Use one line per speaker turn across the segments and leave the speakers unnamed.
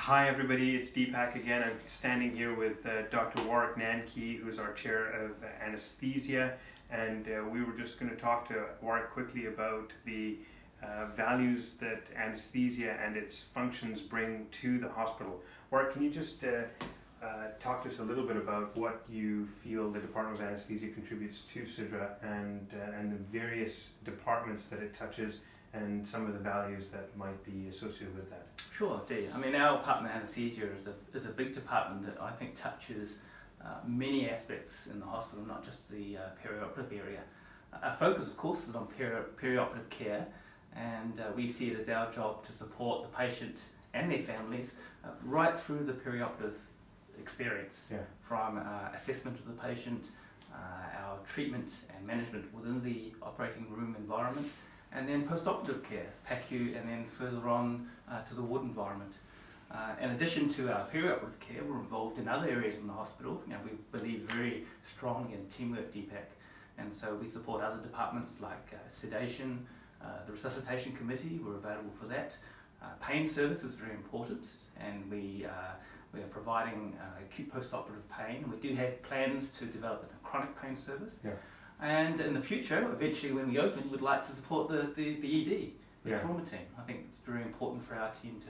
Hi everybody, it's Deepak again. I'm standing here with Dr. Warwick Ngan, who's our chair of anesthesia, and we were just going to talk to Warwick quickly about the values that anesthesia and its functions bring to the hospital. Warwick, can you just talk to us a little bit about what you feel the Department of Anesthesia contributes to CIDRA and the various departments that it touches, and some of the values that might be associated with that?
Sure, Dee. I mean, our Department of Anesthesia is a big department that I think touches many aspects in the hospital, not just the perioperative area. Our focus, of course, is on perioperative care, and we see it as our job to support the patient and their families right through the perioperative experience, from assessment of the patient, our treatment and management within the operating room environment, and then post-operative care, PACU, and then further on to the ward environment. In addition to our perioperative care, we're involved in other areas in the hospital. You know, we believe very strongly in teamwork, Deepak, and so we support other departments like sedation, the resuscitation committee. We're available for that. Pain service is very important, and we are providing acute post-operative pain. We do have plans to develop a chronic pain service. And in the future, eventually when we open, we'd like to support the ED, the trauma team. I think it's very important for our team to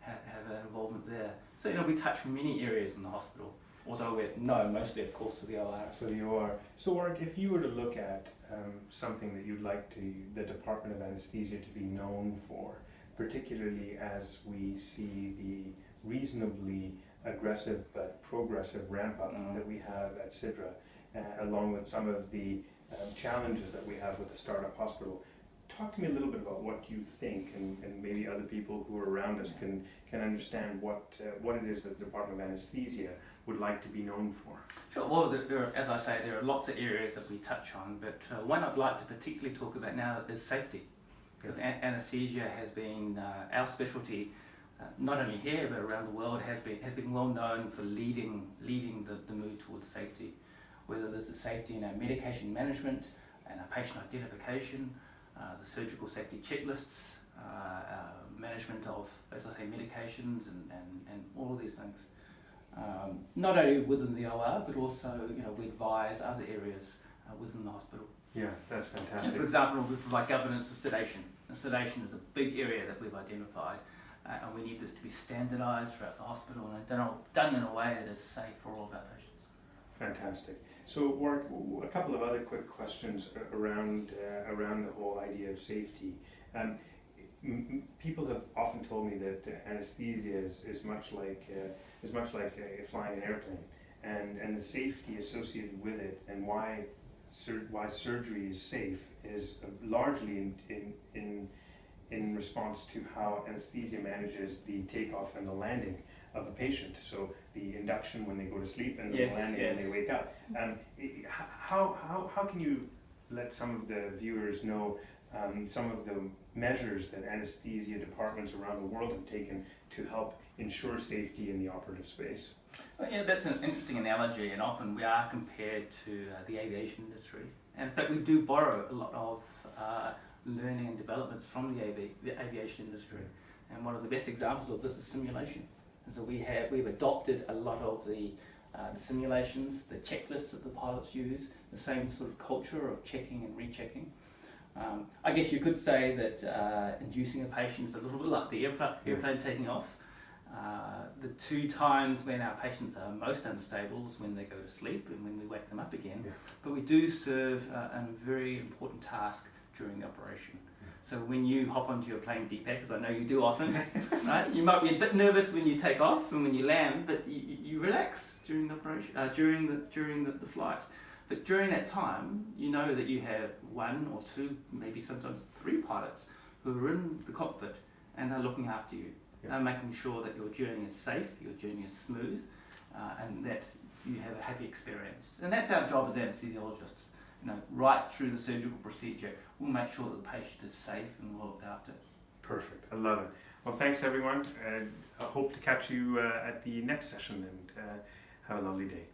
have an involvement there. So, you know, we touch many areas in the hospital, although we're known mostly, of course, for the OR.
For the OR. So, Warwick, if you were to look at something that you'd like the Department of Anesthesia to be known for, particularly as we see the reasonably aggressive but progressive ramp-up that we have at CIDRA, along with some of the challenges that we have with the startup hospital. Talk to me a little bit about what you think, and maybe other people who are around us can understand what it is that the Department of Anesthesia would like to be known for.
Sure. Well, as I say, there are lots of areas that we touch on, but one I'd like to particularly talk about now is safety, because anesthesia has been our specialty. Not only here but around the world, has been well known for leading the move towards safety. Whether there's the safety in our medication management and our patient identification, the surgical safety checklists, management of, as I say, medications and all of these things. Not only within the OR, but also, you know, we advise other areas within the hospital.
Yeah, that's fantastic.
And for example, we provide governance of sedation. And sedation is a big area that we've identified, and we need this to be standardised throughout the hospital and done in a way that is safe for all of our patients.
Fantastic. So, Warwick, a couple of other quick questions around the whole idea of safety. People have often told me that anesthesia is much like flying an airplane, and the safety associated with it, and why surgery is safe, is largely in response to how anesthesia manages the takeoff and the landing of a patient. So the induction when they go to sleep, and the landing when they wake up. How can you let some of the viewers know some of the measures that anesthesia departments around the world have taken to help ensure safety in the operative space?
Well, yeah, that's an interesting analogy, and often we are compared to the aviation industry. And in fact, we do borrow a lot of learning and developments from the aviation industry. And one of the best examples of this is simulation. And so we've adopted a lot of the simulations, the checklists that the pilots use, the same sort of culture of checking and rechecking. I guess you could say that inducing a patient is a little bit like the airplane taking off. The two times when our patients are most unstable is when they go to sleep and when we wake them up again. But we do serve a very important task during the operation. So when you hop onto your plane, Deepak, as I know you do often, right? You might be a bit nervous when you take off and when you land, but you relax during the operation, during the flight. But during that time, you know that you have one or two, maybe sometimes three pilots who are in the cockpit, and they're looking after you. They're making sure that your journey is safe, your journey is smooth, and that you have a happy experience. And that's our job as anesthesiologists. You know, right through the surgical procedure, we'll make sure that the patient is safe and well looked after.
Perfect. I love it. Well, thanks everyone. I hope to catch you at the next session, and have a lovely day.